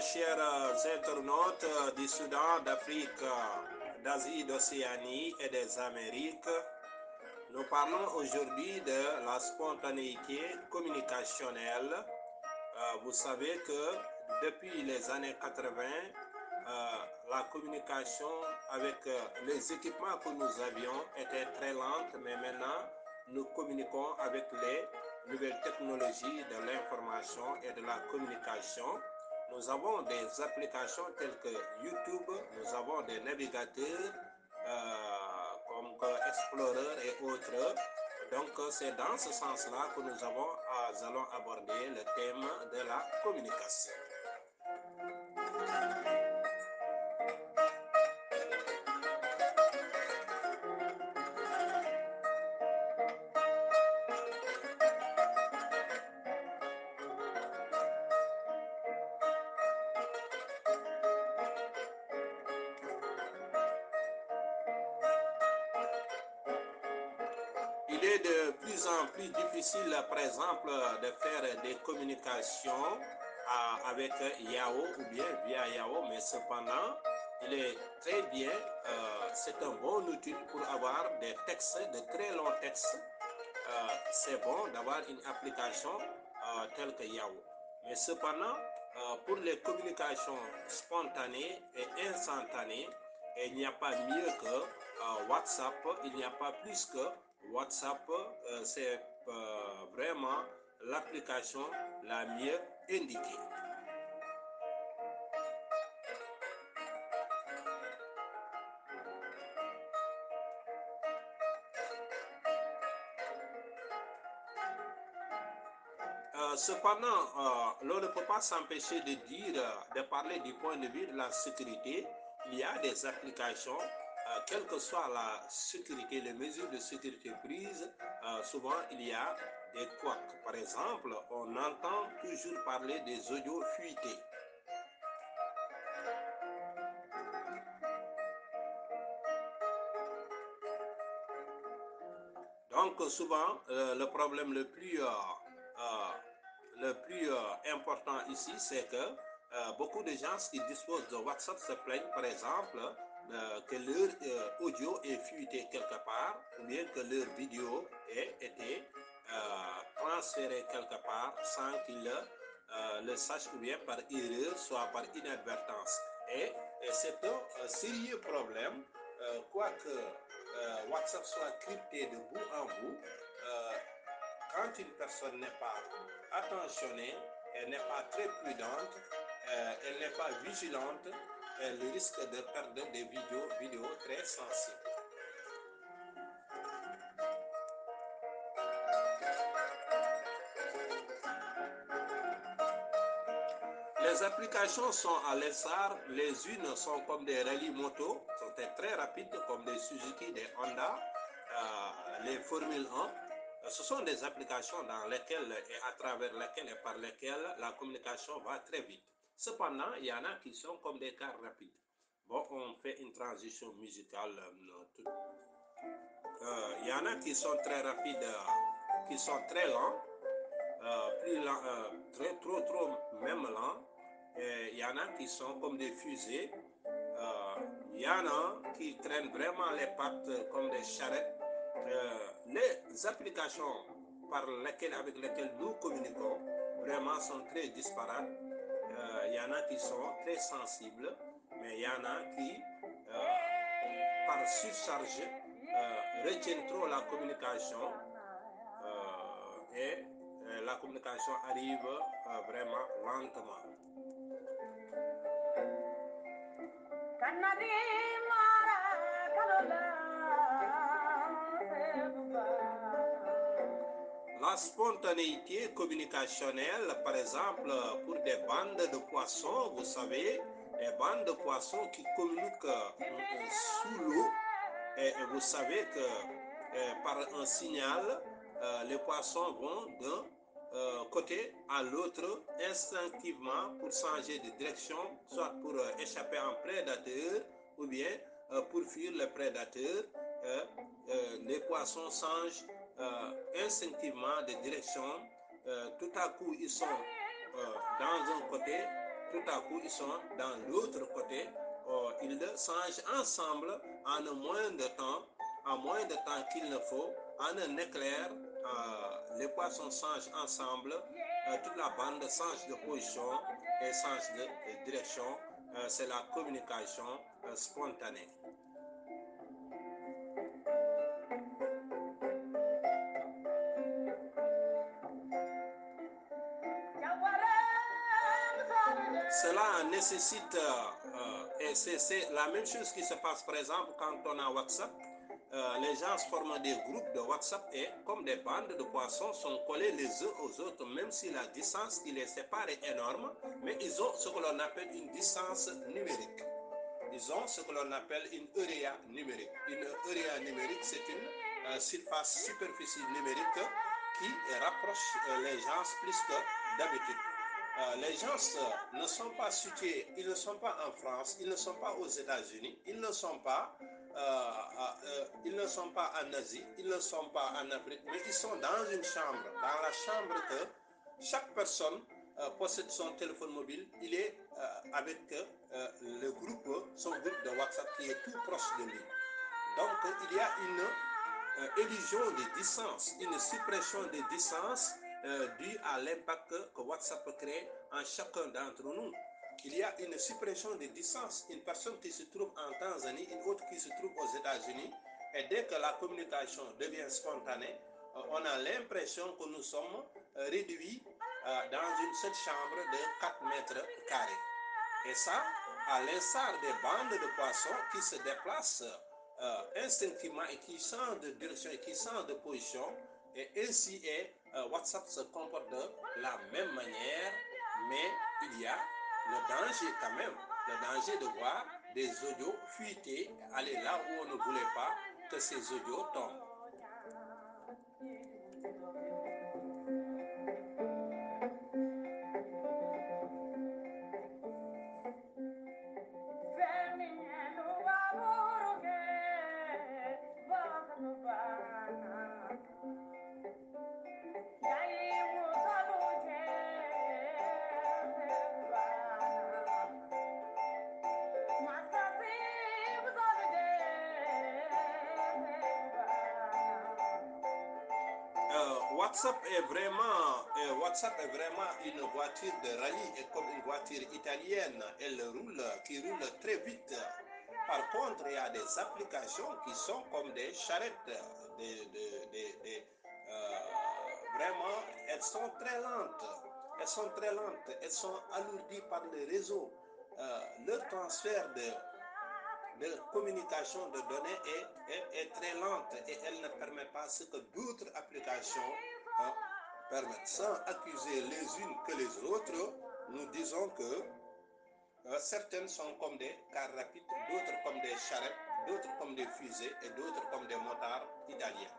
Chers internautes du Soudan, d'Afrique, d'Asie, d'Océanie et des Amériques, nous parlons aujourd'hui de la spontanéité communicationnelle. Vous savez que depuis les années 80, la communication avec les équipements que nous avions était très lente, mais maintenant nous communiquons avec les nouvelles technologies de l'information et de la communication. Nous avons des applications telles que YouTube, nous avons des navigateurs comme Explorer et autres. Donc c'est dans ce sens-là que nous allons aborder le thème de la communication. Il est de plus en plus difficile, par exemple, de faire des communications avec Yahoo ou bien via Yahoo, mais cependant, il est très bien, c'est un bon outil pour avoir des textes, de très longs textes. C'est bon d'avoir une application telle que Yahoo. Mais cependant, pour les communications spontanées et instantanées, il n'y a pas mieux que WhatsApp, il n'y a pas plus que WhatsApp, c'est vraiment l'application la mieux indiquée. Cependant, l'on ne peut pas s'empêcher de parler du point de vue de la sécurité. Il y a des applications, quelle que soit la sécurité, les mesures de sécurité prises, souvent il y a des couacs. Par exemple, on entend toujours parler des audios fuités. Donc souvent, le problème le plus important ici, c'est que beaucoup de gens qui disposent de WhatsApp se plaignent, par exemple, que leur audio est fuité quelque part, ou bien que leur vidéo ait été transférée quelque part sans qu'ils le sachent, ou bien par erreur, soit par inadvertance. Et c'est un sérieux problème, quoique WhatsApp soit crypté de bout en bout. Quand une personne n'est pas attentionnée, elle n'est pas très prudente, elle n'est pas vigilante, elle risque de perdre des vidéos très sensibles. Les applications sont à l'essor, les unes sont comme des rallyes moto, sont très rapides comme des Suzuki, des Honda, les Formule 1. Ce sont des applications dans lesquelles et à travers lesquelles et par lesquelles la communication va très vite. Cependant, il y en a qui sont comme des cars rapides. Bon, on fait une transition musicale. Il y en a qui sont très rapides, qui sont très lents, plus lents, trop même lents. Il y en a qui sont comme des fusées. Il y en a qui traînent vraiment les pattes comme des charrettes. Les applications avec lesquelles nous communiquons vraiment sont très disparates. Il y en a qui sont très sensibles, mais il y en a qui, par surcharge, retiennent trop la communication et la communication arrive vraiment lentement. La spontanéité communicationnelle, par exemple, pour des bandes de poissons, vous savez, des bandes de poissons qui communiquent sous l'eau, et vous savez que par un signal, les poissons vont d'un côté à l'autre instinctivement pour changer de direction, soit pour échapper à un prédateur ou bien pour fuir le prédateur. Les poissons changent instinctivement de direction. Tout à coup, ils sont dans un côté tout à coup, ils sont dans l'autre côté. Ils changent ensemble en moins de temps qu'il ne faut, en un éclair. Les poissons changent ensemble, toute la bande change de position et change de direction. C'est la communication spontanée. Cela nécessite, et c'est la même chose qui se passe par exemple quand on a WhatsApp. Les gens forment des groupes de WhatsApp et comme des bandes de poissons sont collés les uns aux autres, même si la distance qui les sépare est énorme, mais ils ont ce que l'on appelle une distance numérique. Ils ont ce que l'on appelle une area numérique. Une area numérique, c'est une superficie numérique qui rapproche les gens plus que d'habitude. Les gens ne sont pas situés, ils ne sont pas en France, ils ne sont pas aux États-Unis, ils ne sont pas en Asie, ils ne sont pas en Afrique, mais ils sont dans une chambre, dans la chambre que chaque personne possède son téléphone mobile, il est avec le groupe, son groupe de WhatsApp qui est tout proche de lui. Donc il y a une illusion de distance, une suppression des distances due à l'impact que WhatsApp crée en chacun d'entre nous. Il y a une suppression des distances. Une personne qui se trouve en Tanzanie, une autre qui se trouve aux États-Unis, et dès que la communication devient spontanée, on a l'impression que nous sommes réduits dans une seule chambre de 4 mètres carrés. Et ça, à l'instar des bandes de poissons qui se déplacent instinctivement et qui changent de direction et qui changent de position, et ainsi WhatsApp se comporte de la même manière, mais il y a le danger quand même, le danger de voir des audios fuiter, aller là où on ne voulait pas que ces audios tombent. WhatsApp est vraiment une voiture de rallye et comme une voiture italienne, qui roule très vite. Par contre, il y a des applications qui sont comme des charrettes, vraiment, elles sont très lentes. Elles sont alourdies par le réseau. Leur transfert de communication de données est très lente et elle ne permet pas ce que d'autres applications permettent. Sans accuser les unes que les autres, nous disons que certaines sont comme des cars rapides, d'autres comme des charrettes, d'autres comme des fusées et d'autres comme des motards italiens.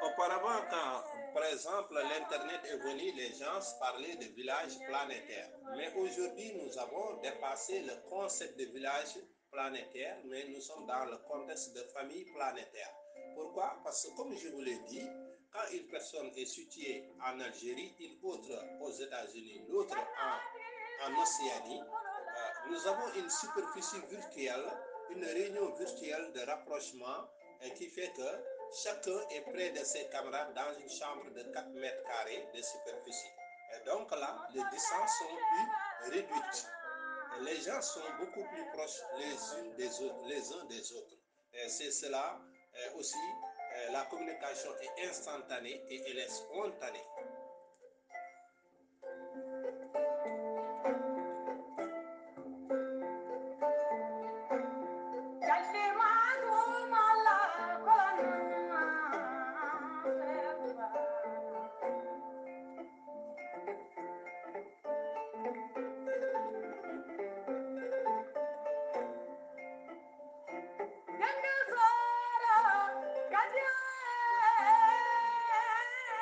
Auparavant, quand, par exemple, l'Internet est venu, les gens parlaient de villages planétaires. Mais aujourd'hui, nous avons dépassé le concept de village planétaire, mais nous sommes dans le contexte de famille planétaire. Pourquoi? Parce que, comme je vous l'ai dit, quand une personne est située en Algérie, une autre aux États-Unis, l'autre en Océanie, nous avons une superficie virtuelle, une réunion virtuelle de rapprochement qui fait que chacun est près de ses camarades dans une chambre de 4 mètres carrés de superficie. Et donc là, les distances sont plus réduites. Et les gens sont beaucoup plus proches les uns des autres. Et c'est cela aussi, la communication est instantanée et elle est spontanée.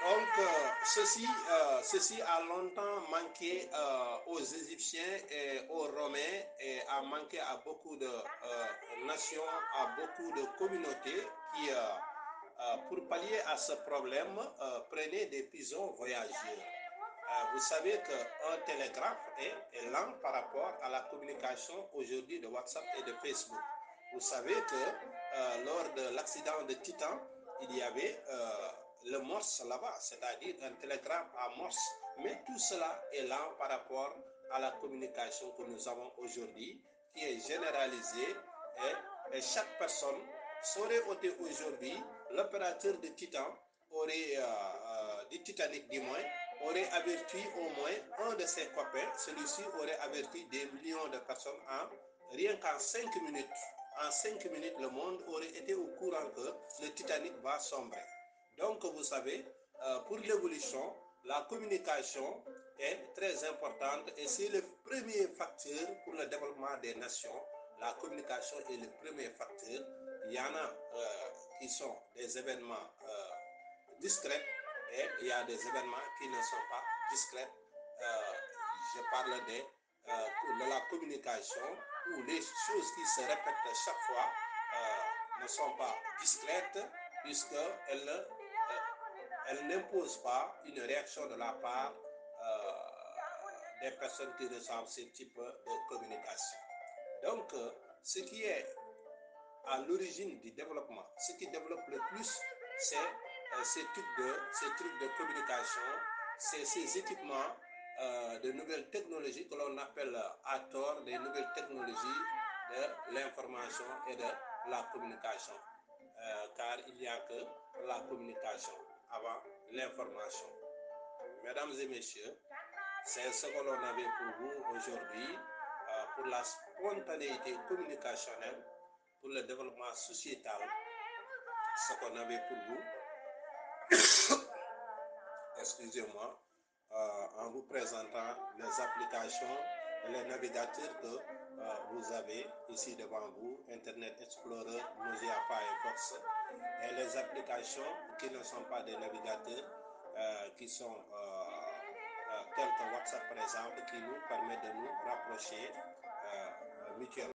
Donc, Ceci a longtemps manqué aux Égyptiens et aux Romains et a manqué à beaucoup de nations, à beaucoup de communautés qui, pour pallier à ce problème, prenaient des pigeons voyageurs. Vous savez qu'un télégraphe est lent par rapport à la communication aujourd'hui de WhatsApp et de Facebook. Vous savez que lors de l'accident de Titan, il y avait le morse là-bas, c'est-à-dire un télégraphe à morse. Mais tout cela est lent par rapport à la communication que nous avons aujourd'hui, qui est généralisée et chaque personne saurait ôter aujourd'hui l'opérateur de Titan aurait du Titanic du moins aurait averti au moins un de ses copains. Celui-ci aurait averti des millions de personnes rien qu'en 5 minutes. En 5 minutes, le monde aurait été au courant que le Titanic va sombrer. Donc, vous savez, pour l'évolution, la communication est très importante et c'est le premier facteur pour le développement des nations. La communication est le premier facteur. Il y en a qui sont des événements discrets et il y a des événements qui ne sont pas discrets. Je parle de la communication où les choses qui se répètent chaque fois ne sont pas discrètes puisqu'elles n'imposent pas une réaction de la part des personnes qui reçoivent ce type de communication. Donc, ce qui est à l'origine du développement, ce qui développe le plus, c'est ces trucs de communication, c'est ces équipements de nouvelles technologies que l'on appelle à tort des nouvelles technologies de l'information et de la communication. Car il n'y a que la communication avant l'information. Mesdames et messieurs, c'est ce que l'on avait pour vous aujourd'hui, pour la spontanéité communicationnelle, pour le développement sociétal, ce qu'on avait pour vous, excusez-moi, en vous présentant les applications et les navigateurs que vous avez ici devant vous, Internet Explorer, Mozilla Firefox, et les applications qui ne sont pas des navigateurs, qui sont tels que WhatsApp par exemple, qui nous permettent de nous rapprocher mutuellement.